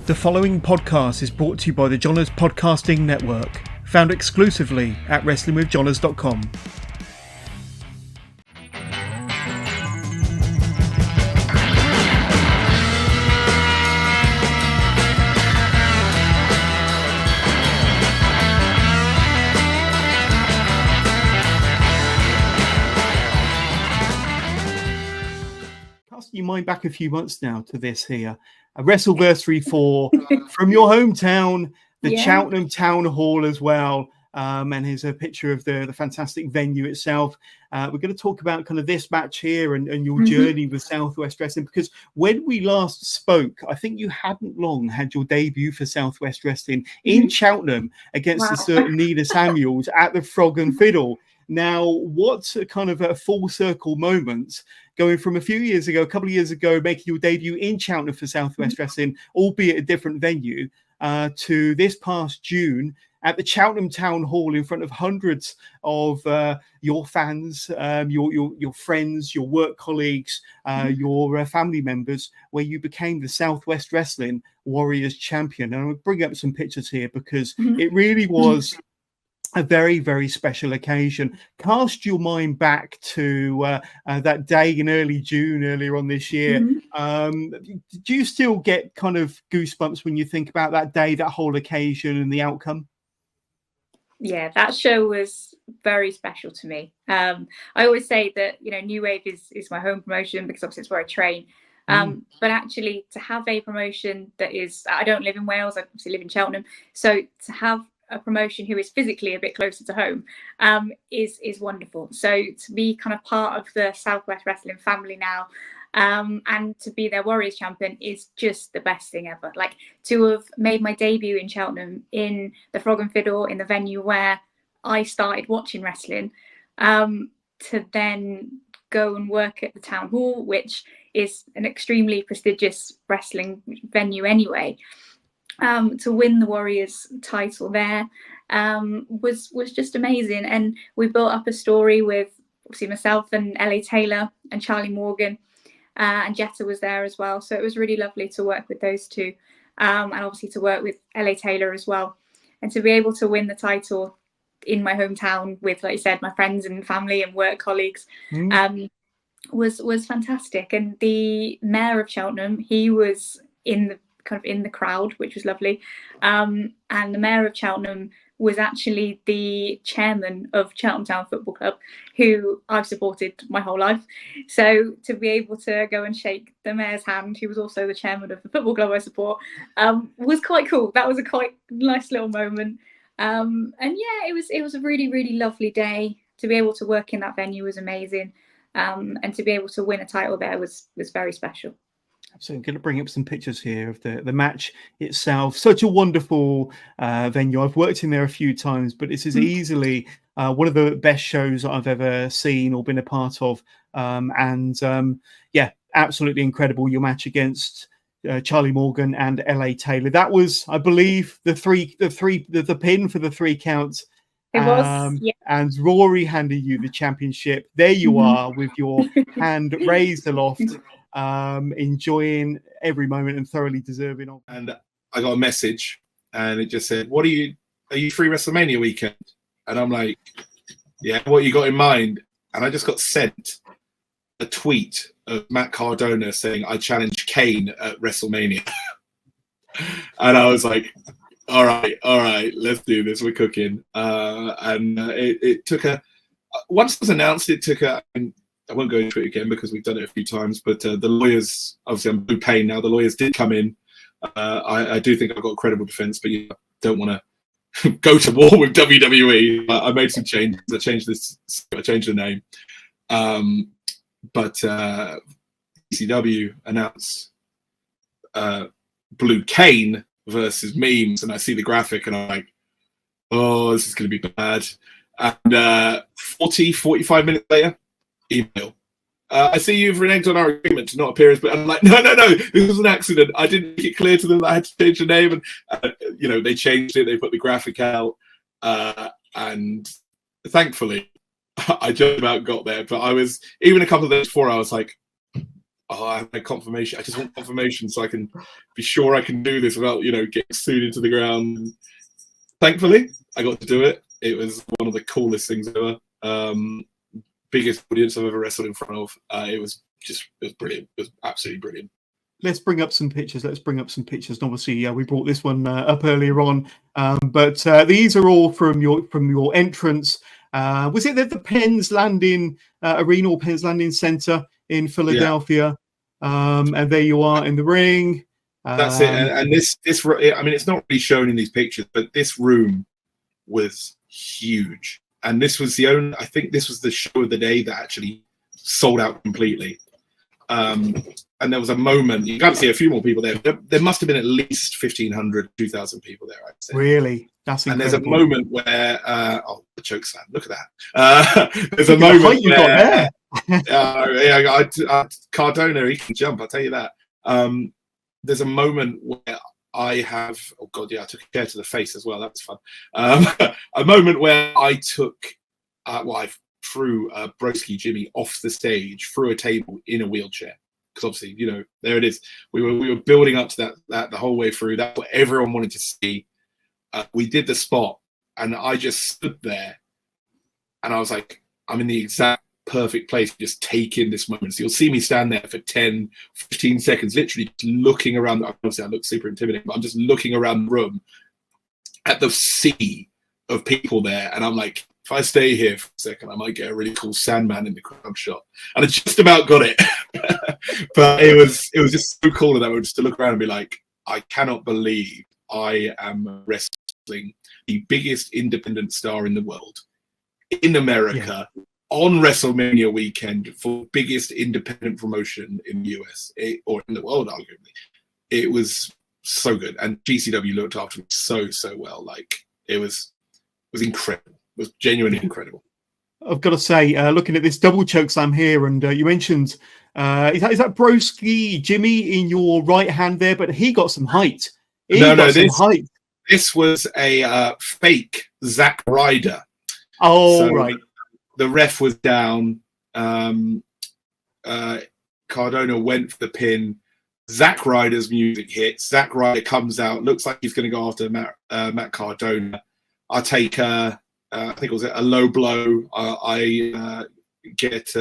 The following podcast is brought to you by the Johners Podcasting Network, found exclusively at WrestlingWithJohners.com. Casting your mind back a few months now to this here. A WrestleVersary 4 from your hometown, the Cheltenham Town Hall as well. And here's a picture of the fantastic venue itself. We're going to talk about kind of this match here and your journey with Southwest Wrestling, because when we last spoke, I think you hadn't long had your debut for Southwest Wrestling in Cheltenham against a certain Nina Samuels at the Frog and Fiddle. Now, what's a kind of a full circle moment going from a couple of years ago, making your debut in Cheltenham for Southwest Wrestling, albeit a different venue, to this past June at the Cheltenham Town Hall in front of hundreds of your fans, your friends, your work colleagues, your family members, where you became the Southwest Wrestling Warriors champion. And I'll bring up some pictures here because it really was a very, very special occasion. Cast your mind back to that day in early June, earlier on this year. Do you still get kind of goosebumps when you think about that day, that whole occasion and the outcome? Yeah, that show was very special to me. I always say that, New Wave is my home promotion because obviously it's where I train. But actually to have a promotion that is, I don't live in Wales, I obviously live in Cheltenham. So to have a promotion who is physically a bit closer to home is wonderful. So to be kind of part of the Southwest Wrestling family now, and to be their Warriors champion is just the best thing ever. Like, to have made my debut in Cheltenham in the Frog and Fiddle, in the venue where I started watching wrestling, to then go and work at the Town Hall, which is an extremely prestigious wrestling venue anyway. To win the Warriors title there was just amazing. And we built up a story with obviously myself and LA Taylor and Charlie Morgan, and Jetta was there as well. So it was really lovely to work with those two, and obviously to work with LA Taylor as well. And to be able to win the title in my hometown with, like you said, my friends and family and work colleagues was fantastic. And the mayor of Cheltenham, he was in the crowd, which was lovely. And the mayor of Cheltenham was actually the chairman of Cheltenham Town Football Club, who I've supported my whole life. So to be able to go and shake the mayor's hand, who was also the chairman of the football club I support, was quite cool. That was a quite nice little moment. And yeah, it was a really, really lovely day. To be able to work in that venue was amazing. And to be able to win a title there was very special. So I'm going to bring up some pictures here of the match itself. Such a wonderful venue. I've worked in there a few times, but this is easily one of the best shows I've ever seen or been a part of. Yeah, absolutely incredible. Your match against Charlie Morgan and LA Taylor. That was, I believe, the pin for the 3 counts. It was, yeah. And Rory handed you the championship. There you are with your hand raised aloft. Enjoying every moment and thoroughly deserving of. And I got a message and it just said, are you free WrestleMania weekend? And I'm like, yeah, what you got in mind? And I just got sent a tweet of Matt Cardona saying, I challenge Kane at WrestleMania. And I was like, all right, let's do this. We're cooking. It took once it was announced, it took I won't go into it again because we've done it a few times, but the lawyers, obviously I'm Blue Payne now, the lawyers did come in. I do think I've got a credible defense, but I don't want to go to war with WWE. I made some changes. I changed the name. But ECW announced Blue Kane versus Memes, and I see the graphic and I'm like, oh, this is going to be bad. And 45 minutes later, email. I see you've reneged on our agreement to not appear as, but I'm like, no, this was an accident. I didn't make it clear to them that I had to change the name, and they changed it. They put the graphic out, and thankfully, I just about got there. But I was even a couple of days before. I was like, oh, I have my confirmation. I just want confirmation so I can be sure I can do this without, getting sued into the ground. Thankfully, I got to do it. It was one of the coolest things ever. Biggest audience I've ever wrestled in front of. It was brilliant. It was absolutely brilliant. Let's bring up some pictures. And obviously, we brought this one up earlier on. But these are all from your entrance. Was it the Penn's Landing Arena or Penn's Landing Center in Philadelphia? Yeah. And there you are in the ring. That's it. And this, I mean, it's not really shown in these pictures, but this room was huge. And this was I think this was the show of the day that actually sold out completely. And there was a moment, you can't see a few more people there. There must have been at least 1,500, 2,000 people there, I'd say. Really? That's incredible. And there's a moment where, the choke slam, look at that. There's a moment you got there. Cardona, he can jump, I'll tell you that. There's a moment where I have, oh God, I took a chair to the face as well. That was fun. A moment where I took, I threw Broski Jimmy off the stage through a table in a wheelchair. Because obviously, there it is. We were building up to that the whole way through. That's what everyone wanted to see. We did the spot, and I just stood there, and I was like, I'm in the exact perfect place, just taking this moment. So you'll see me stand there for 10, 15 seconds, literally looking around. Obviously, I look super intimidating, but I'm just looking around the room at the sea of people there, and I'm like, if I stay here for a second, I might get a really cool Sandman in the crowd shot. And I just about got it. But it was just so cool at that moment just to look around and be like, I cannot believe I am wrestling the biggest independent star in the world, in America, on WrestleMania weekend for the biggest independent promotion in the US, or in the world, arguably. It was so good. And GCW looked after me so well. Like, it was incredible. It was genuinely incredible. I've got to say, looking at this double choke slam here, and you mentioned, is that Broski Jimmy in your right hand there? But he got some height. This was a fake Zack Ryder. Oh, so right. The ref was down. Cardona went for the pin. Zack Ryder's music hits. Zack Ryder comes out. Looks like he's going to go after Matt Cardona. I take I think it was a low blow. I get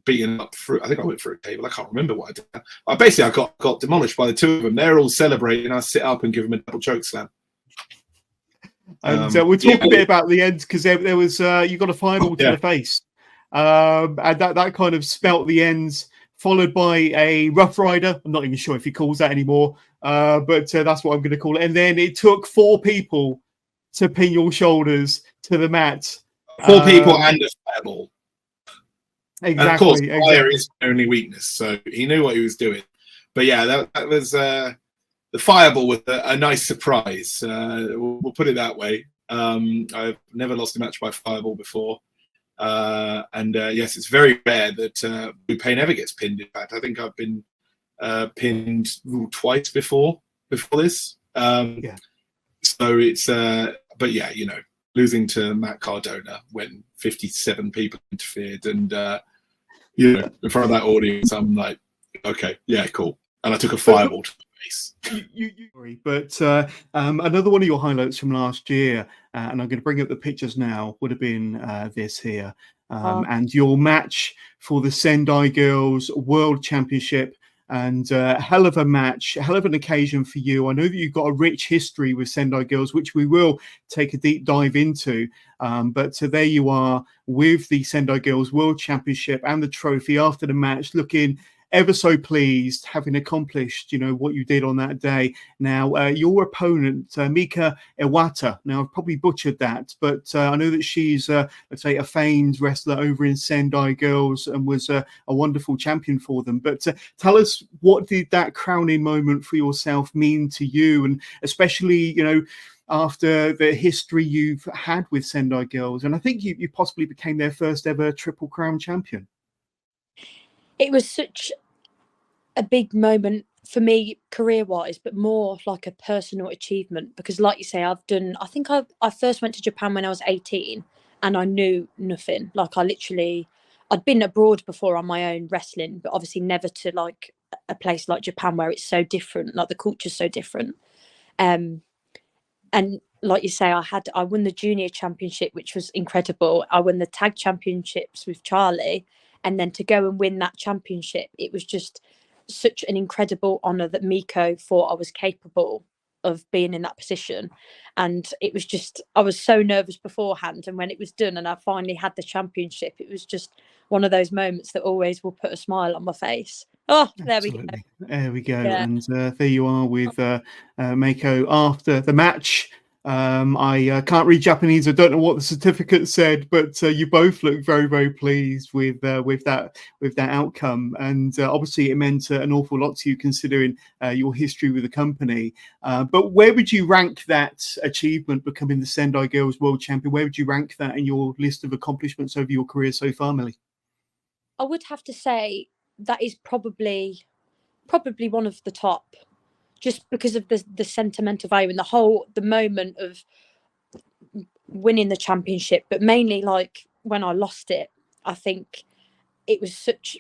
beaten up through. I think I went through a table. I can't remember what I did. I got demolished by the two of them. They're all celebrating. I sit up and give them a double choke slam. And we'll talk a bit about the end, because there was you got a fireball to the face, and that kind of spelt the ends. Followed by a Rough Rider. I'm not even sure if he calls that anymore, but that's what I'm going to call it. And then it took 4 people to pin your shoulders to the mat. 4 people and a fireball. Exactly. And of course, fire is my only weakness, so he knew what he was doing. But yeah, that was the fireball was a nice surprise. We'll put it that way. I've never lost a match by fireball before. Yes, it's very rare that Blue Pain ever gets pinned. In fact, I think I've been pinned twice before this. So it's but yeah, losing to Matt Cardona when 57 people interfered, and in front of that audience, I'm like, okay, yeah, cool. And I took a fireball to the face. But another one of your highlights from last year, and I'm going to bring up the pictures now, would have been this here. And your match for the Sendai Girls World Championship. And hell of a match, hell of an occasion for you. I know that you've got a rich history with Sendai Girls, which we will take a deep dive into. But there you are with the Sendai Girls World Championship and the trophy after the match, looking ever so pleased, having accomplished, what you did on that day. Now, your opponent, Mika Iwata, now I've probably butchered that, but I know that she's, let's say, a famed wrestler over in Sendai Girls and was a wonderful champion for them. But tell us, what did that crowning moment for yourself mean to you? And especially, after the history you've had with Sendai Girls, and I think you possibly became their first ever Triple Crown champion. It was such a big moment for me career-wise, but more like a personal achievement, because like you say, I first went to Japan when I was 18 and I knew nothing. Like I I'd been abroad before on my own wrestling, but obviously never to like a place like Japan where it's so different, like the culture's so different. And like you say, I won the junior championship, which was incredible. I won the tag championships with Charlie, and then to go and win that championship, it was just such an incredible honor that Miko thought I was capable of being in that position. And it was just, I was so nervous beforehand, and when it was done and I finally had the championship, it was just one of those moments that always will put a smile on my face. Oh, there Absolutely. we go. There we go. Yeah. And there you are with Mako after the match. I can't read Japanese. I don't know what the certificate said, but you both look very, very pleased with that outcome. And obviously, it meant an awful lot to you, considering your history with the company. But where would you rank that achievement, becoming the Sendai Girls World Champion? Where would you rank that in your list of accomplishments over your career so far, Millie? I would have to say that is probably one of the top, just because of the sentimental value and the moment of winning the championship. But mainly, like, when I lost it, I think it was such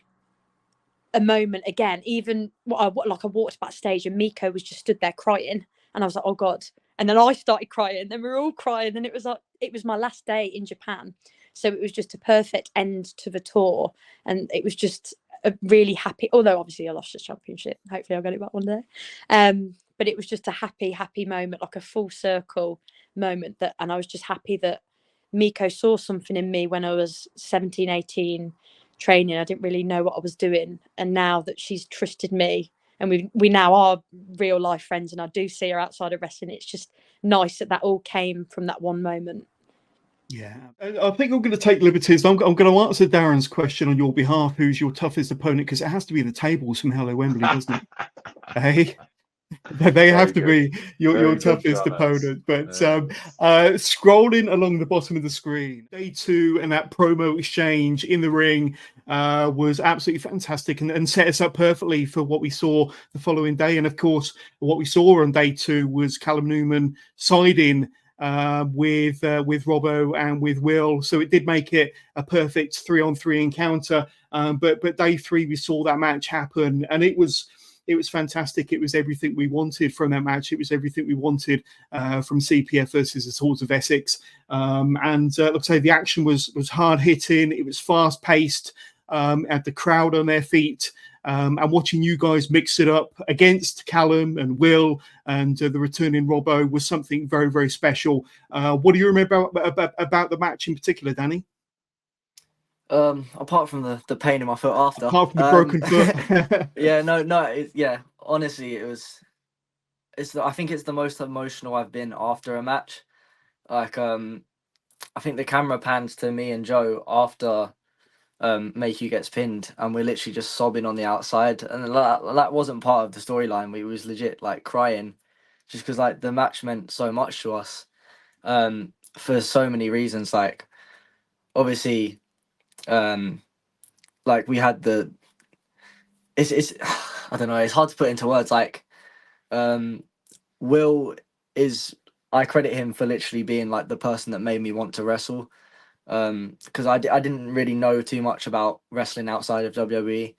a moment again. Even I walked backstage and Miko was just stood there crying, and I was like, oh God. And then I started crying, then we were all crying, and it was like, it was my last day in Japan, so it was just a perfect end to the tour. And it was just a really happy, although obviously I lost the championship, hopefully I'll get it back one day, but it was just a happy moment, like a full circle moment. And I was just happy that Miko saw something in me when I was 17, 18 training. I didn't really know what I was doing, and now that she's trusted me and we now are real life friends, and I do see her outside of wrestling, it's just nice that all came from that one moment. Yeah, I think I'm going to take liberties. I'm going to answer Darren's question on your behalf. Who's your toughest opponent? Because it has to be the tables from Hello Wembley, doesn't it? Hey, they have to be your toughest opponent. But scrolling along the bottom of the screen, day 2 and that promo exchange in the ring was absolutely fantastic, and set us up perfectly for what we saw the following day. And of course, what we saw on day 2 was Callum Newman siding with Robbo and with Will, so it did make it a perfect 3-on-3 encounter. But day 3 we saw that match happen, and it was fantastic. It was everything we wanted from that match. It was everything we wanted from CPF versus the Swords of Essex. And like I say, the action was hard hitting. It was fast paced. Had the crowd on their feet. And watching you guys mix it up against Callum and Will and the returning Robbo was something very, very special. What do you remember about the match in particular, Danny? Apart from the pain in my foot after. Apart from the broken foot. Yeah, honestly, I think it's the most emotional I've been after a match. Like, I think the camera pans to me and Joe after Mayhew gets pinned, and we're literally just sobbing on the outside, and that wasn't part of the storyline. We was legit like crying, just because like the match meant so much to us, for so many reasons. Like, obviously, like we had it's I don't know, it's hard to put into words. Like, Will I credit him for literally being like the person that made me want to wrestle. Because I didn't really know too much about wrestling outside of WWE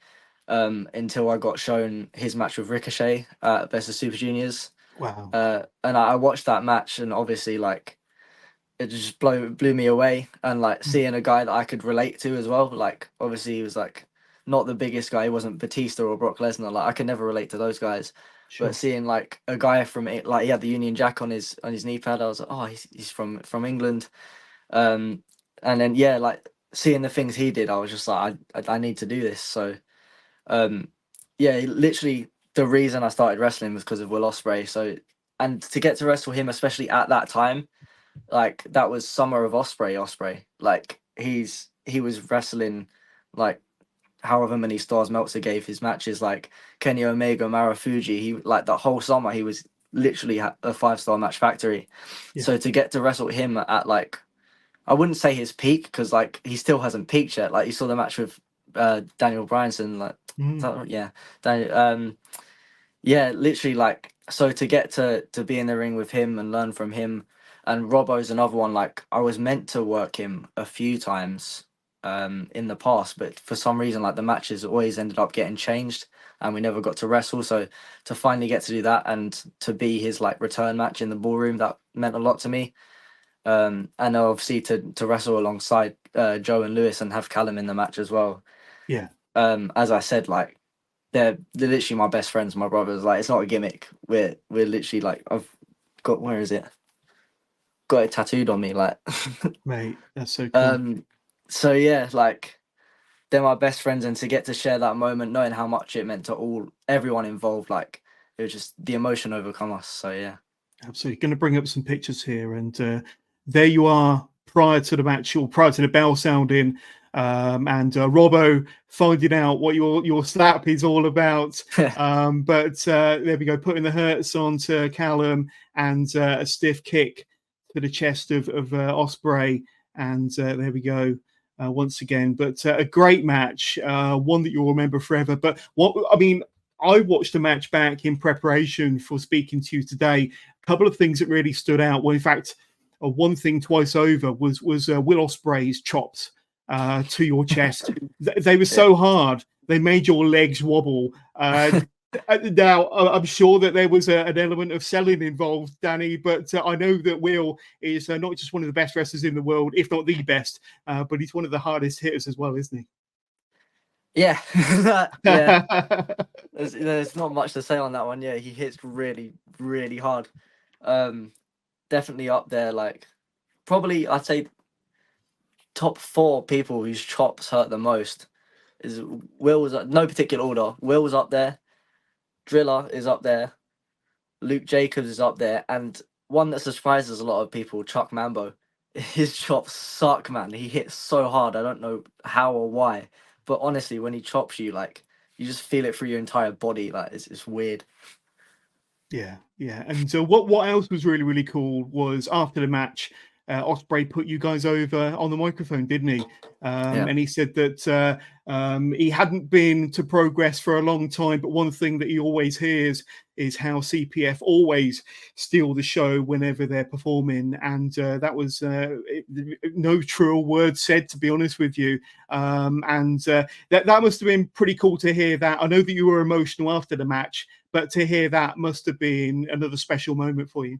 until I got shown his match with Ricochet at Best of Super Juniors. Wow. And I watched that match, and obviously, like, it just blew me away. And like seeing a guy that I could relate to as well. Like, obviously he was like not the biggest guy. He wasn't Batista or Brock Lesnar. Like, I could never relate to those guys. Sure. But seeing like a guy from it, like he had the Union Jack on his knee pad, I was like, oh, he's from England. And then, yeah, like seeing the things he did, I was just like, I need to do this. So, yeah, literally the reason I started wrestling was because of Will Ospreay. So, and to get to wrestle him, especially at that time, like that was summer of Ospreay. Like he was wrestling like however many stars Meltzer gave his matches, like Kenny Omega, Marufuji. He, like, the whole summer he was literally a 5-star match factory. Yeah. So to get to wrestle him at, like, I wouldn't say his peak, because like he still hasn't peaked yet. Like, you saw the match with Daniel Bryanson, like Daniel, yeah, literally, like, so to get to be in the ring with him and learn from him. And Robbo's another one. Like, I was meant to work him a few times in the past, but for some reason, like the matches always ended up getting changed, and we never got to wrestle. So to finally get to do that and to be his like return match in the ballroom, that meant a lot to me. And obviously to wrestle alongside Joe and Lewis and have Callum in the match as well. Yeah. As I said, like they're literally my best friends, my brothers. Like it's not a gimmick. We're literally like I've got, where is it? Got it tattooed on me, like. Mate, that's so cool. So yeah, like they're my best friends, and to get to share that moment, knowing how much it meant to everyone involved, like it was just the emotion overcome us. So yeah, absolutely. Going to bring up some pictures here, and there you are prior to the match, or prior to the bell sounding, and Robbo finding out what your slap is all about. But there we go, putting the hurts onto Callum, and a stiff kick to the chest of Ospreay, and there we go. Once again, but a great match, one that you'll remember forever. But I watched the match back in preparation for speaking to you today. A couple of things that really stood out. Well, in fact, one thing twice over was Will Ospreay's chops to your chest. They were so hard, they made your legs wobble. Now, I'm sure that there was an element of selling involved, Danny, but I know that Will is not just one of the best wrestlers in the world, if not the best, but he's one of the hardest hitters as well, isn't he? Yeah. Yeah. There's not much to say on that one. Yeah, he hits really, really hard. Definitely up there, like probably I'd say top 4 people whose chops hurt the most is Will's, no particular order. Will's up there. Driller is up there, Luke Jacobs is up there, and one that surprises a lot of people, Chuck Mambo. His chops suck, man. He hits so hard. I don't know how or why, but honestly, when he chops you, like you just feel it through your entire body. Like it's weird. Yeah. And so what else was really, really cool was after the match, Ospreay put you guys over on the microphone, didn't he? And he said that he hadn't been to Progress for a long time, but one thing that he always hears is how CPF always steal the show whenever they're performing. And that was no truer words said, to be honest with you. And that must have been pretty cool to hear that. I know that you were emotional after the match, but to hear that must have been another special moment for you.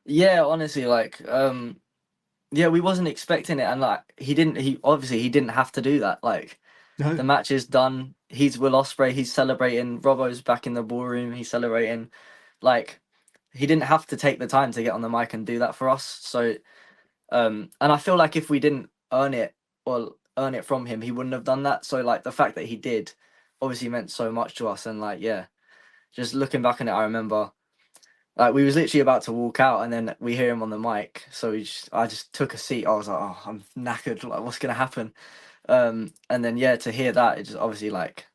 Yeah, honestly, like, yeah, we wasn't expecting it, and like he obviously didn't have to do that. Like, no. The match is done. He's Will Ospreay. He's celebrating. Robbo's back in the ballroom. He's celebrating. Like, he didn't have to take the time to get on the mic and do that for us. So, and I feel like if we didn't earn it from him, he wouldn't have done that. So, like, the fact that he did obviously meant so much to us. And like, yeah, just looking back on it, I remember. Like, we was literally about to walk out, and then we hear him on the mic. So I just took a seat. I was like, oh, I'm knackered. Like, what's gonna happen? And then yeah, to hear that, it just obviously like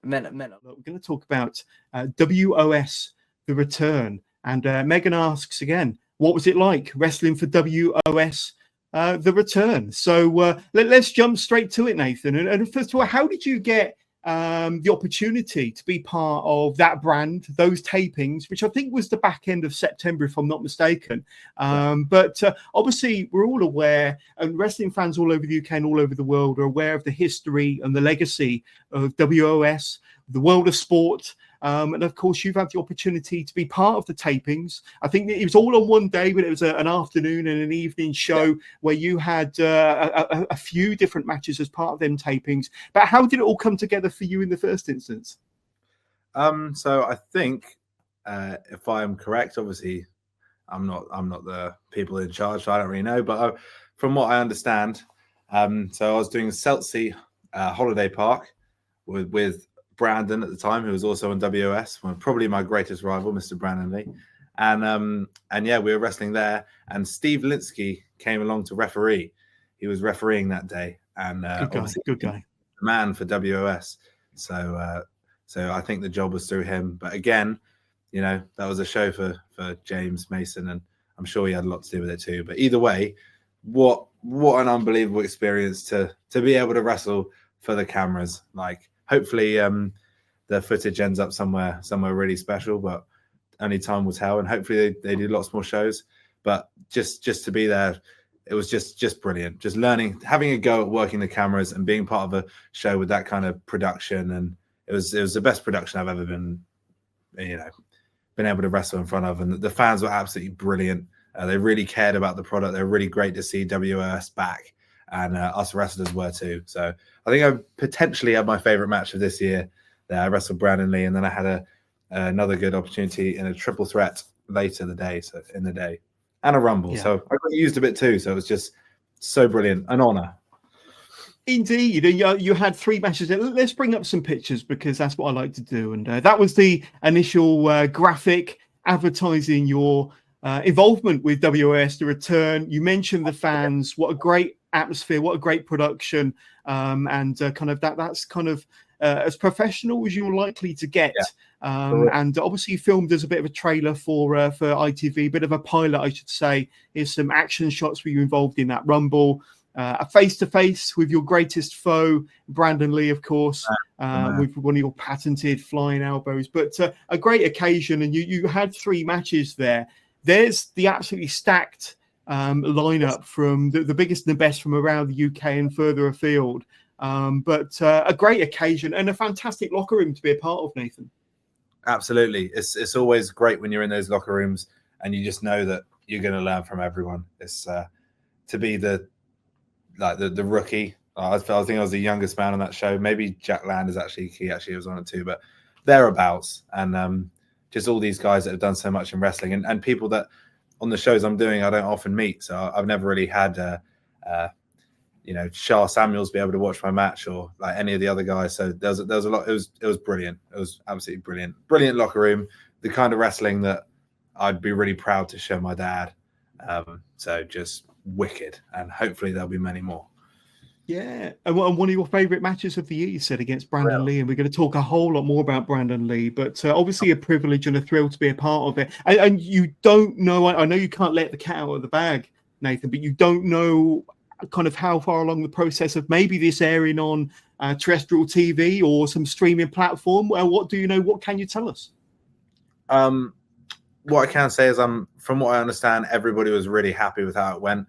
meant. We're going to talk about WOS, the return, and Megan asks again, what was it like wrestling for WOS, the return? So let's jump straight to it, Nathan. And first of all, how did you get the opportunity to be part of that brand, those tapings, which I think was the back end of September, if I'm not mistaken. But obviously, we're all aware, and wrestling fans all over the UK and all over the world are aware of the history and the legacy of WOS, the world of sport. And of course, you've had the opportunity to be part of the tapings. I think it was all on one day, but it was an afternoon and an evening show where you had a few different matches as part of them tapings. But how did it all come together for you in the first instance? So I think, if I am correct, obviously, I'm not the people in charge, so I don't really know. But from what I understand, so I was doing Seltzy Holiday Park with Brandon at the time, who was also on WOS, probably my greatest rival, Mr. Brandon Lee. And yeah, we were wrestling there, and Steve Linsky came along to referee. He was refereeing that day, and good guy, the man for WOS. So I think the job was through him. But again, you know, that was a show for James Mason, and I'm sure he had a lot to do with it too. But either way, what an unbelievable experience to be able to wrestle for the cameras. Like, hopefully the footage ends up somewhere really special, but only time will tell. And hopefully they do lots more shows. But just to be there, it was just brilliant. Just learning, having a go at working the cameras and being part of a show with that kind of production. And it was the best production I've ever been able to wrestle in front of. And the fans were absolutely brilliant. They really cared about the product. They're really great to see WOS back, and us wrestlers were too. So I think I potentially had my favorite match of this year there. I wrestled Brandon Lee, and then I had another good opportunity in a triple threat later in the day, and a rumble. Yeah. So I got used a bit too. So it was just so brilliant, an honor. Indeed, you had 3 matches. Let's bring up some pictures because that's what I like to do. And that was the initial graphic advertising your involvement with WOS, the return. You mentioned the fans. What a great atmosphere! What a great production! And kind of that's kind of as professional as you're likely to get. Yeah. And obviously you filmed as a bit of a trailer for ITV, bit of a pilot, I should say. Here's some action shots where you involved in that rumble. A face-to-face with your greatest foe, Brandon Lee, of course, with one of your patented flying elbows. But a great occasion, and you had 3 matches there. There's the absolutely stacked lineup from the biggest and the best from around the UK and further afield. But a great occasion and a fantastic locker room to be a part of, Nathan. Absolutely. It's always great when you're in those locker rooms and you just know that you're going to learn from everyone. It's to be the rookie. I think I was the youngest man on that show. Maybe Jack Land he actually was on it too, but thereabouts. And just all these guys that have done so much in wrestling and people that on the shows I'm doing I don't often meet. So I've never really had Shah Samuels be able to watch my match or like any of the other guys. So there was a lot. It was brilliant. It was absolutely brilliant. Brilliant locker room. The kind of wrestling that I'd be really proud to show my dad. So just wicked, and hopefully there'll be many more. Yeah, and one of your favourite matches of the year, you said, against Brandon Lee, and we're going to talk a whole lot more about Brandon Lee, but obviously a privilege and a thrill to be a part of it. And you don't know, I know you can't let the cat out of the bag, Nathan, but you don't know kind of how far along the process of maybe this airing on terrestrial TV or some streaming platform. Well, what do you know? What can you tell us? What I can say is, from what I understand, everybody was really happy with how it went.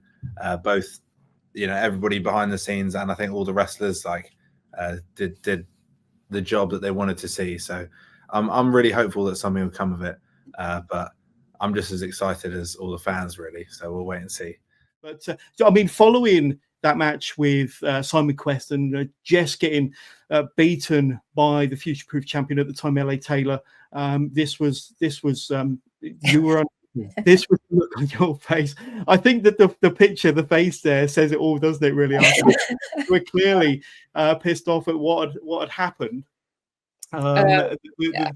Both, everybody behind the scenes, and I think all the wrestlers did the job that they wanted to see. So I'm really hopeful that something will come of it. But I'm just as excited as all the fans, really. So we'll wait and see. But following that match with Simon Quest and Jess getting beaten by the future-proof champion at the time, LA Taylor, this was you were on. This was the look on your face. I think that the picture, the face there, says it all, doesn't it? Really, you were clearly pissed off at what had happened. The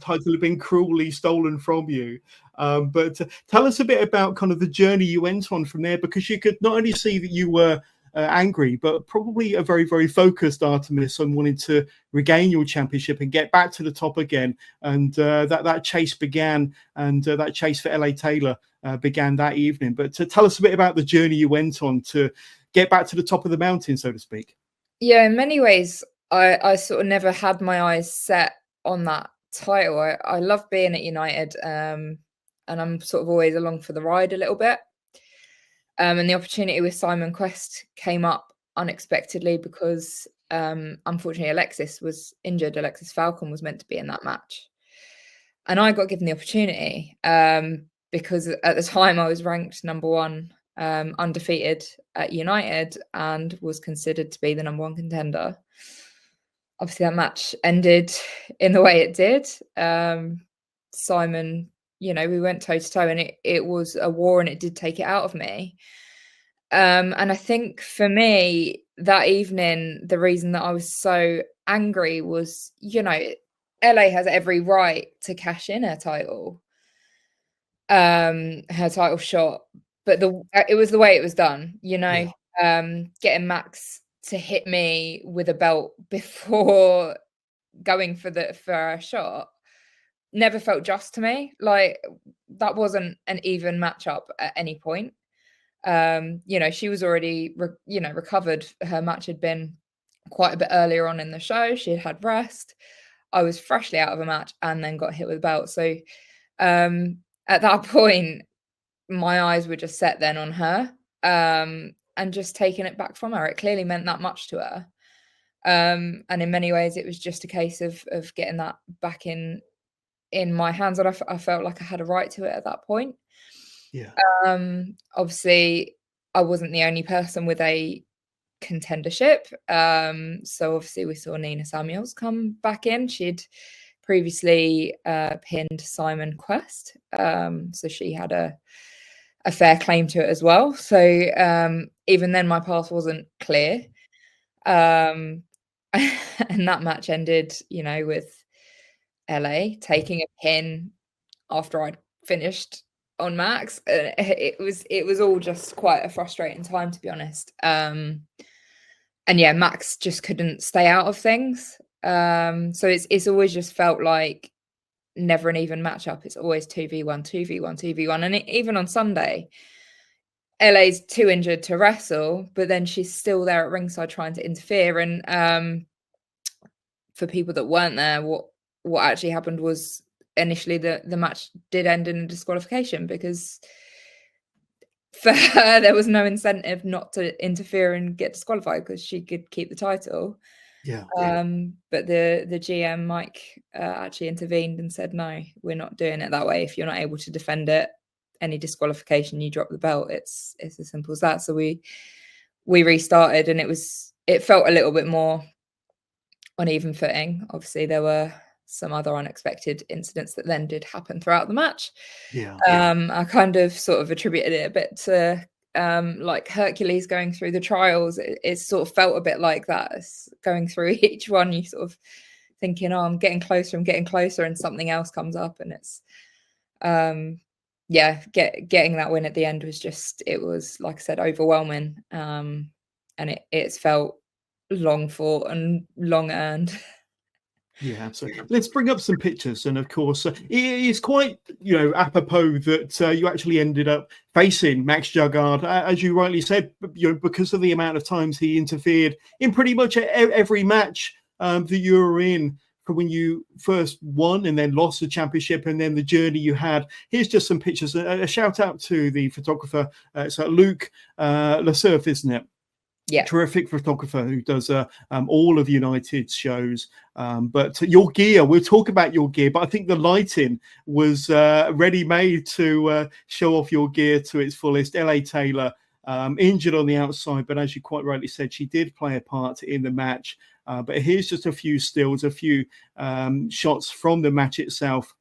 title had been cruelly stolen from you. But tell us a bit about kind of the journey you went on from there, because you could not only see that you were angry, but probably a very, very focused Artemis on wanting to regain your championship and get back to the top again. And that chase began, and that chase for LA Taylor began that evening. But tell us a bit about the journey you went on to get back to the top of the mountain, so to speak. Yeah, in many ways, I sort of never had my eyes set on that title. I love being at United, and I'm sort of always along for the ride a little bit. And the opportunity with Simon Quest came up unexpectedly because, unfortunately, Alexxis was injured. Alexxis Falcon was meant to be in that match. And I got given the opportunity because at the time I was ranked number 1, undefeated at United, and was considered to be the number 1 contender. Obviously, that match ended in the way it did. Simon, we went toe-to-toe, and it was a war, and it did take it out of me. And I think for me, that evening, the reason that I was so angry was, LA has every right to cash in her title shot. But it was the way it was done, getting Max to hit me with a belt before going for a shot never felt just to me. Like, that wasn't an even matchup at any point. She was already recovered. Her match had been quite a bit earlier on in the show. She had rest. I was freshly out of a match and then got hit with a belt. So at that point, my eyes were just set then on her. And and just taking it back from her. It clearly meant that much to her. And in many ways, it was just a case of getting that back in my hands, and I felt like I had a right to it at that point. Yeah. Obviously, I wasn't the only person with a contendership. So obviously, we saw Nina Samuels come back in. She'd previously pinned Simon Quest, so she had a fair claim to it as well. So even then, my path wasn't clear. And that match ended, with LA taking a pin after I'd finished on Max. It was all just quite a frustrating time, to be honest. And yeah, Max just couldn't stay out of things. So it's always just felt like never an even matchup. It's always 2v1, 2v1, 2v1. And even on Sunday, LA's too injured to wrestle, but then she's still there at ringside trying to interfere. And for people that weren't there, what actually happened was initially the match did end in a disqualification, because for her there was no incentive not to interfere and get disqualified, because she could keep the title. Yeah. But the GM Mike actually intervened and said, no, we're not doing it that way. If you're not able to defend it, any disqualification, you drop the belt. It's as simple as that. So we restarted, and it felt a little bit more on even footing. Obviously, there were some other unexpected incidents that then did happen throughout the match. Yeah. I kind of sort of attributed it a bit to like Hercules going through the trials. It sort of felt a bit like that. It's going through each one, you sort of thinking, oh, I'm getting closer, and something else comes up, and it's getting that win at the end was just, it was, like I said, overwhelming. And it's felt long fought and long earned. Yeah, absolutely. Let's bring up some pictures, and of course, it is quite apropos that you actually ended up facing Max Juggard, as you rightly said, because of the amount of times he interfered in pretty much every match that you were in, from when you first won and then lost the championship, and then the journey you had. Here's just some pictures. A shout out to the photographer. It's Luke Lasurf, isn't it? Yeah, terrific photographer who does all of United's shows. But your gear, we'll talk about your gear, but I think the lighting was ready-made to show off your gear to its fullest. LA Taylor, injured on the outside, but as you quite rightly said, she did play a part in the match. But here's just a few stills, a few shots from the match itself.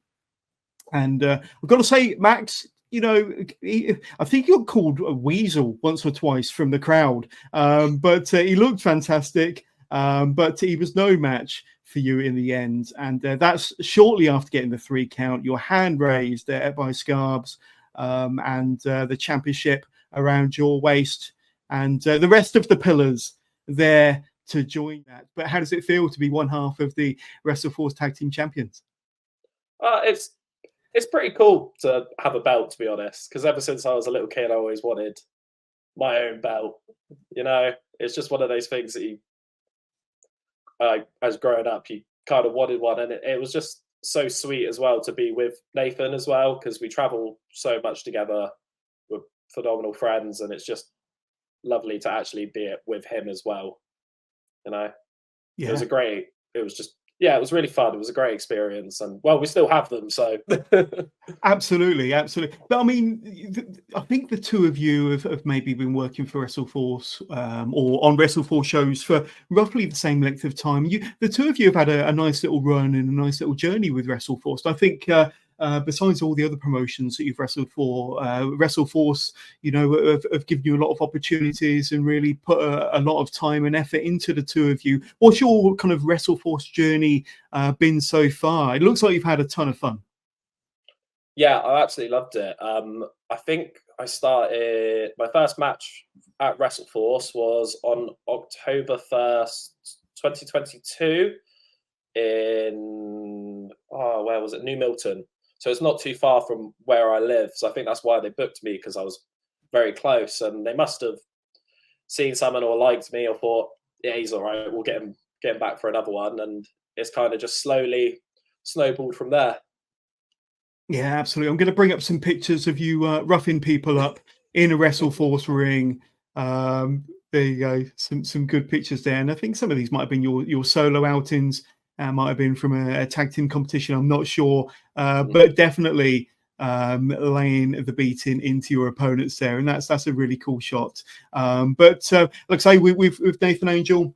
And we've got to say, Max, I think you're called a weasel once or twice from the crowd, but he looked fantastic, but he was no match for you in the end. And that's shortly after getting the 3 count, your hand raised by Scarbs, and the championship around your waist, and the rest of the pillars there to join that. But how does it feel to be one half of the WrestleForce Tag Team Champions? It's pretty cool to have a belt, to be honest, because ever since I was a little kid, I always wanted my own belt. It's just one of those things that as growing up, you kind of wanted one. And it was just so sweet as well to be with Nathan as well, because we travel so much together. We're phenomenal friends, and it's just lovely to actually be it with him as well. Yeah. It was really fun. It was a great experience, and we still have them. So absolutely. But I mean, I think the two of you have maybe been working for WrestleForce or on WrestleForce shows for roughly the same length of time. The two of you have had a nice little run and a nice little journey with WrestleForce. I think besides all the other promotions that you've wrestled for, WrestleForce, have given you a lot of opportunities and really put a lot of time and effort into the two of you. What's your kind of WrestleForce journey been so far? It looks like you've had a ton of fun. Yeah, I absolutely loved it. I think I started my first match at WrestleForce was on October 1st, 2022 in, where was it? New Milton. So it's not too far from where I live. So I think that's why they booked me, because I was very close, and they must have seen someone or liked me or thought, yeah, he's all right, we'll get him back for another one. And it's kind of just slowly snowballed from there. Yeah, absolutely. I'm going to bring up some pictures of you roughing people up in a WrestleForce ring. There you go. Some good pictures there, and I think some of these might have been your solo outings. Might have been from a tag team competition. I'm not sure, but definitely laying the beating into your opponents there, and that's a really cool shot. But like I say, with Nathan Angel,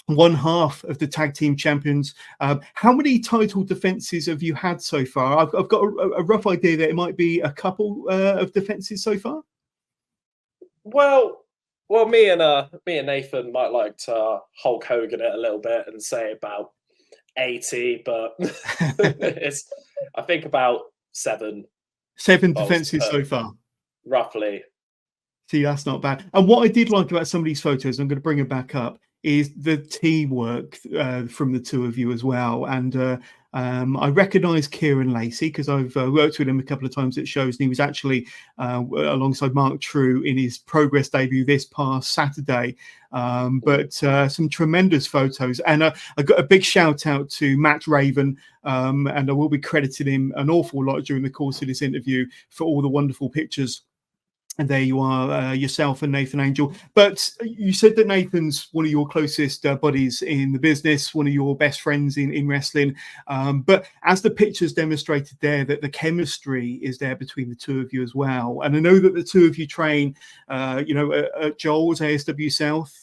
one half of the tag team champions. How many title defenses have you had so far? I've got a rough idea that it might be a couple of defenses so far. Well, me and Nathan might like to Hulk Hogan it a little bit and say about 80, but it's I think about 7 defenses so far, roughly. See, that's not bad. And what I did like about some of these photos, I'm going to bring it back up, is the teamwork from the two of you as well. And I recognise Kieran Lacey because I've worked with him a couple of times at shows, and he was actually alongside Mark True in his Progress debut this past Saturday. But some tremendous photos, and I got a big shout out to Matt Raven, and I will be crediting him an awful lot during the course of this interview for all the wonderful pictures. And there you are, yourself and Nathan Angel. But you said that Nathan's one of your closest buddies in the business, one of your best friends in wrestling. But as the pictures demonstrated there, that the chemistry is there between the two of you as well. And I know that the two of you train, at Joel's ASW South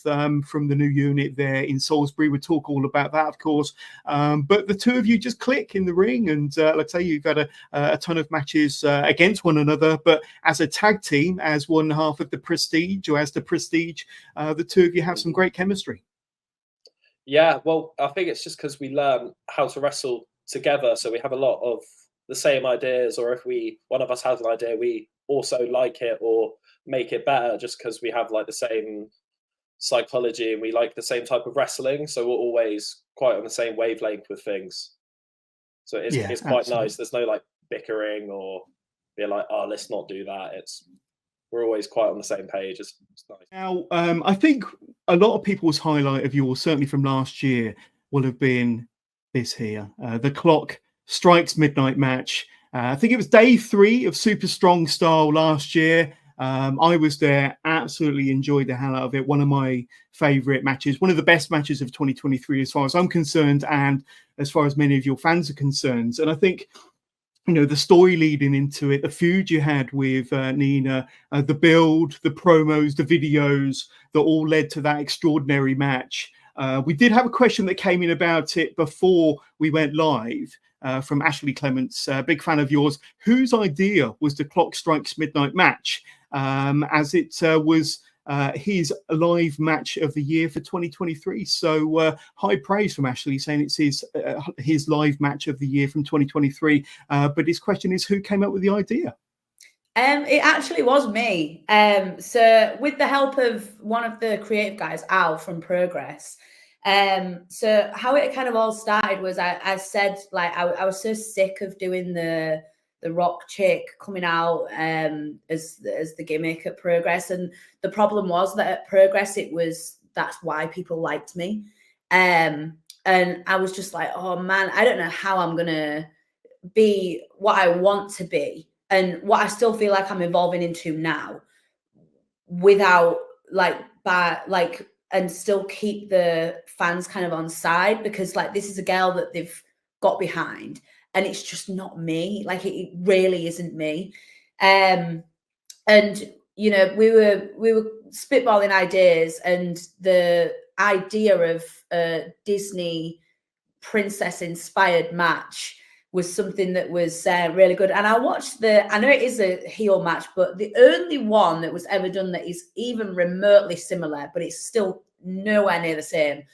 from the new unit there in Salisbury. We'll talk all about that, of course. But the two of you just click in the ring. And let's say you've had a ton of matches against one another. But as a tag team, as one half of the Prestige, or as the Prestige, the two of you have some great chemistry. Yeah, well, I think it's just because we learn how to wrestle together, so we have a lot of the same ideas, or if one of us has an idea, we also like it or make it better just because we have like the same psychology and we like the same type of wrestling, so we're always quite on the same wavelength with things. So it's quite absolutely nice. There's no like bickering or be like, oh, let's not do that. We're always quite on the same page. It's nice. Now, I think a lot of people's highlight of yours, certainly from last year, will have been this here, the Clock Strikes Midnight match. I think it was day 3 of Super Strong Style last year. I was there, absolutely enjoyed the hell out of it. One of my favourite matches, one of the best matches of 2023 as far as I'm concerned, and as far as many of your fans are concerned. And I think, the story leading into it, the feud you had with Nina, the build, the promos, the videos that all led to that extraordinary match. We did have a question that came in about it before we went live from Ashley Clements, a big fan of yours. Whose idea was the Clock Strikes Midnight match, as it was his live match of the year for 2023. So high praise from Ashley, saying it's his live match of the year from 2023. But his question is, who came up with the idea? It actually was me. So with the help of one of the creative guys, Al from Progress. So how it kind of all started was I said, like, I was so sick of doing the rock chick coming out as the gimmick at Progress, and the problem was that at Progress that's why people liked me, and I was just like, oh man, I don't know how I'm gonna be what I want to be and what I still feel like I'm evolving into now, without and still keep the fans kind of on side, because like this is a girl that they've got behind. And it's just not me. Like it really isn't me. And we were spitballing ideas, and the idea of a Disney princess inspired match was something that was really good. And I watched I know it is a heel match, but the only one that was ever done that is even remotely similar, but it's still nowhere near the same,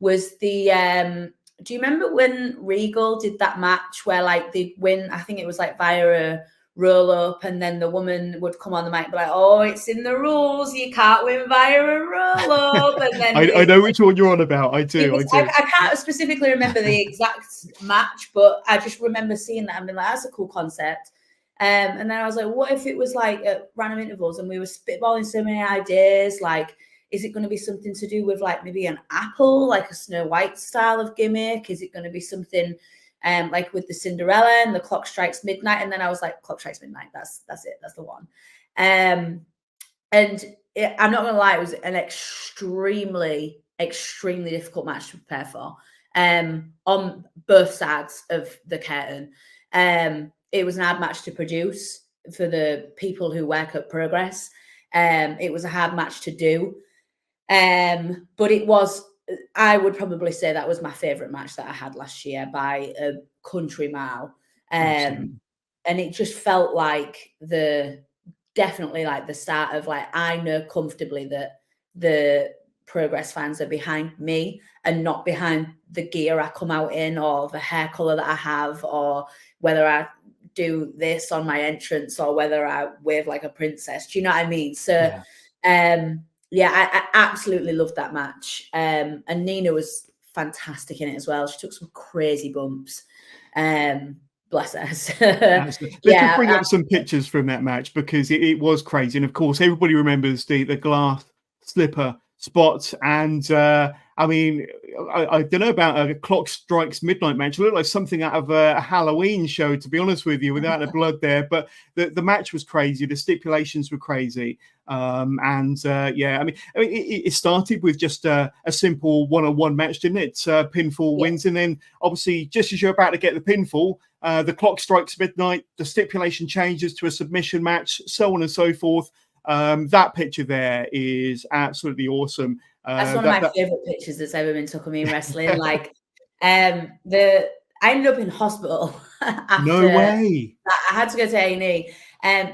was the do you remember when Regal did that match where like they win? I think it was like via a roll up, and then the woman would come on the mic and be like, "Oh, it's in the rules. You can't win via a roll up." And then I know which one you're on about. I do. I can't specifically remember the exact match, but I just remember seeing that and being like, "That's a cool concept." And then I was like, "What if it was like at random intervals and we were spitballing so many ideas, like?" Is it going to be something to do with like maybe an apple, like a Snow White style of gimmick? Is it going to be something like with the Cinderella and the Clock Strikes Midnight? And then I was like, Clock Strikes Midnight. That's it. That's the one. And And I'm not gonna lie, it was an extremely difficult match to prepare for. On both sides of the curtain. It was an hard match to produce for the people who work at Progress. It was a hard match to do. But it was, I would probably say that was my favourite match that I had last year by a country mile. And it just felt like definitely like the start of like, I know comfortably that the Progress fans are behind me and not behind the gear I come out in or the hair colour that I have or whether I do this on my entrance or whether I wave like a princess. Do you know what I mean? So I absolutely loved that match. And Nina was fantastic in it as well. She took some crazy bumps. Bless her. Let's just bring up some pictures from that match because it was crazy. And of course, everybody remembers the glass slipper spot. And I mean, I don't know about a Clock Strikes Midnight match. It looked like something out of a Halloween show, to be honest with you, without the blood there. But the match was crazy. The stipulations were crazy. I mean, it started with just a simple one-on-one match, didn't it? Pinfall wins. And then obviously, just as you're about to get the pinfall, the clock strikes midnight, the stipulation changes to a submission match, so on and so forth. That picture there is absolutely awesome. That's one of my favorite pictures that's ever been took of me in wrestling. Like, I ended up in hospital after. No way. I had to go to A&E,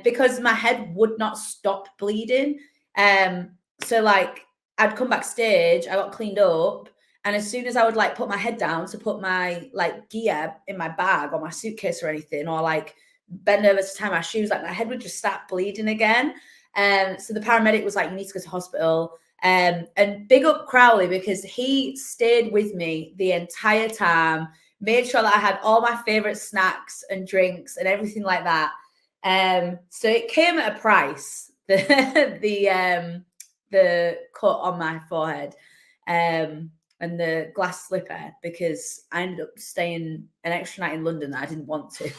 because my head would not stop bleeding. So like, I'd come backstage, I got cleaned up, and as soon as I would like put my head down to put my like gear in my bag or my suitcase or anything, or like bend over to tie my shoes, like my head would just start bleeding again. So the paramedic was like, you need to go to hospital. And big up Crowley because he stayed with me the entire time, made sure that I had all my favorite snacks and drinks and everything like that. So it came at a price, the cut on my forehead, and the glass slipper, because I ended up staying an extra night in London that I didn't want to.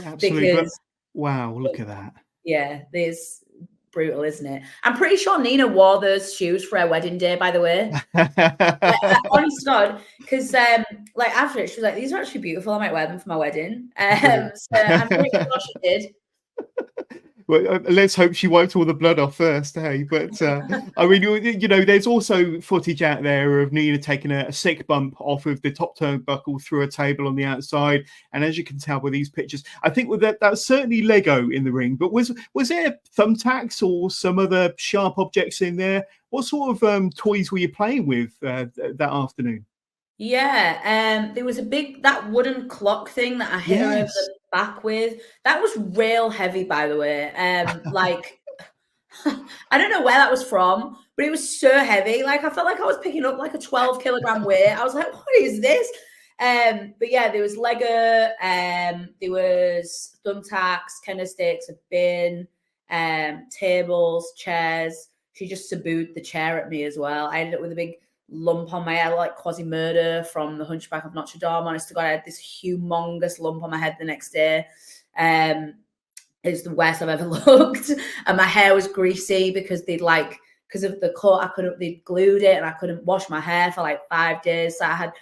Absolutely. Because, wow, look at that. Yeah, there's brutal, isn't it? I'm pretty sure Nina wore those shoes for her wedding day, by the way. Honest God, because like after it, she was like, "These are actually beautiful. I might wear them for my wedding." So I'm pretty sure she did. Well, let's hope she wiped all the blood off first, hey? But I mean, you know, there's also footage out there of Nina taking a sick bump off of the top turnbuckle through a table on the outside, and as you can tell with these pictures, I think with that's certainly Lego in the ring. But was there thumbtacks or some other sharp objects in there? What sort of toys were you playing with that afternoon? Yeah, there was that wooden clock thing that I hit her over the back with. That was real heavy, by the way. Like, I don't know where that was from, but it was so heavy. Like, I felt like I was picking up like a 12-kilogram weight. I was like, what is this? But yeah, there was Lego, there was thumbtacks, kendo sticks, a bin, tables, chairs. She just subdued the chair at me as well. I ended up with a big lump on my head, like Quasimodo from The Hunchback of Notre Dame. Honest to God, I had this humongous lump on my head the next day. It was the worst I've ever looked, and my hair was greasy because because of the cut, they'd glued it, and I couldn't wash my hair for like 5 days. So I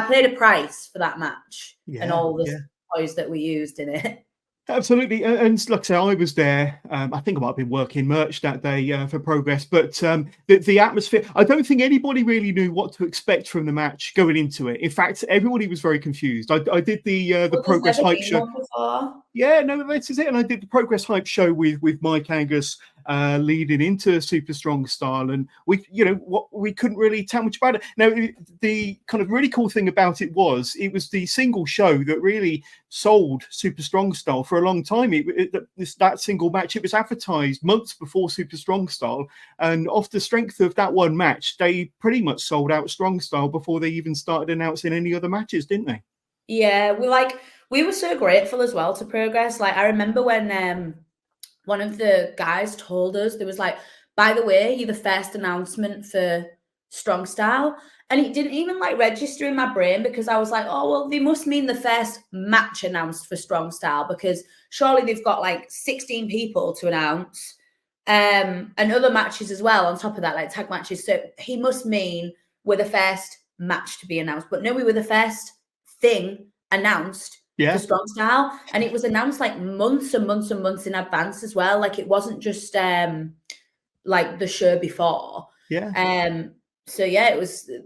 paid a price for that match and all the toys that we used in it. Absolutely, and like I say, I was there. I think I might have been working merch that day for Progress, but the atmosphere. I don't think anybody really knew what to expect from the match going into it. In fact, everybody was very confused. I did the Progress hype show. Yeah, no, this is it. And I did the Progress hype show with Mike Angus leading into Super Strong Style, and we couldn't really tell much about it. Now, the kind of really cool thing about it was the single show that really sold Super Strong Style for a long time. That single match, it was advertised months before Super Strong Style, and off the strength of that one match, they pretty much sold out Strong Style before they even started announcing any other matches, didn't they? Yeah, we were so grateful as well to Progress. Like, I remember when one of the guys told us, there was like, by the way, you're the first announcement for Strong Style. And it didn't even like register in my brain, because I was like, oh, well, they must mean the first match announced for Strong Style, because surely they've got like 16 people to announce. and other matches as well on top of that, like tag matches. So he must mean we're the first match to be announced. But no, we were the first thing announced for Strong Style, and it was announced like months and months and months in advance as well. Like it wasn't just like the show before. So yeah,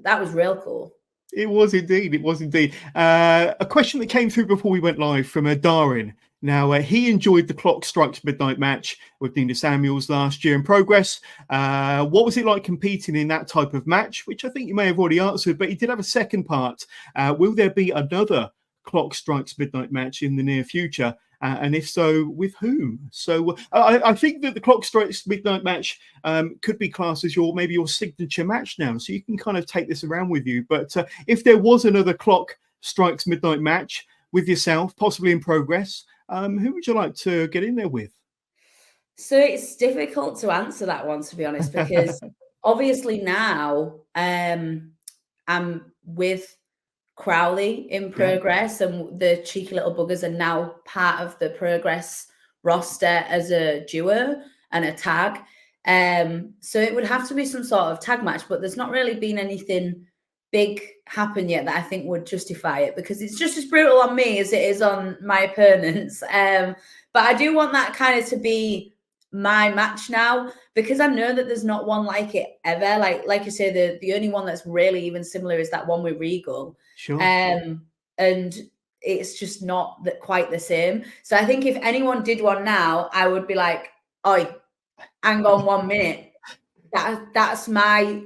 that was real cool. It was indeed. It was indeed. A question that came through before we went live from Darin. Now, he enjoyed the Clock Strikes Midnight match with Nina Samuels last year in Progress. What was it like competing in that type of match? Which I think you may have already answered, but he did have a second part. Will there be another Clock Strikes Midnight match in the near future? And if so, with whom? So I think that the Clock Strikes Midnight match could be classed as maybe your signature match now. So you can kind of take this around with you. But if there was another Clock Strikes Midnight match with yourself, possibly in Progress, who would you like to get in there with? So it's difficult to answer that one, to be honest, because obviously now I'm with Crowley in Progress, and the cheeky little buggers are now part of the Progress roster as a duo and a tag. So it would have to be some sort of tag match, but there's not really been anything big happen yet that I think would justify it, because it's just as brutal on me as it is on my opponents. But I do want that kind of to be my match now, because I know that there's not one like it ever. Like I say, the only one that's really even similar is that one with Regal. Sure. And it's just not quite the same. So I think if anyone did one now, I would be like, oi, hang on 1 minute. That's my,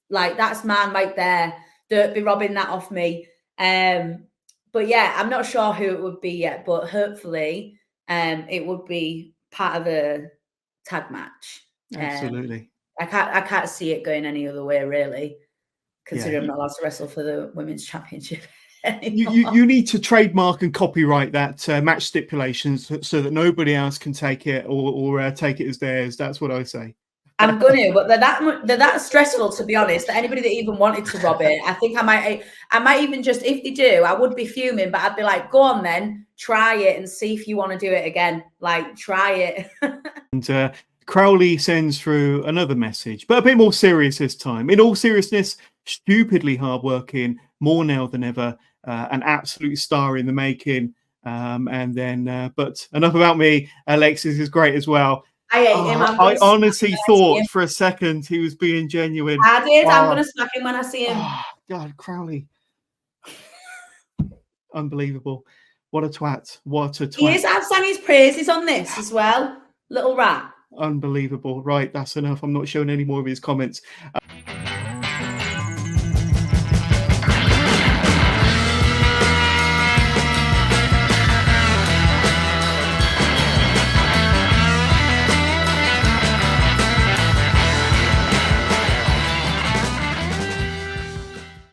like, that's mine right there. Don't be robbing that off me. But yeah, I'm not sure who it would be yet, but hopefully it would be part of a tag match. Absolutely. I can't see it going any other way, really, considering I'm not allowed to wrestle for the women's championship. You need to trademark and copyright that match stipulations so that nobody else can take it or take it as theirs. That's what I say. I'm gonna, but they're that stressful, to be honest, that anybody that even wanted to rob it, I think I might even just, if they do, I would be fuming, but I'd be like, go on then, try it and see if you want to do it again. Like, try it. And Crowley sends through another message, but a bit more serious this time. In all seriousness, stupidly hardworking, more now than ever, an absolute star in the making. And then, but enough about me. Alexxis is great as well. I hate him. I honestly thought for a second he was being genuine. I did. I'm going to smack him when I see him. Oh, God, Crowley. Unbelievable. What a twat. What a twat. He is. I've sang his praises on this as well. Little rat. Unbelievable. Right, that's enough. I'm not showing any more of his comments.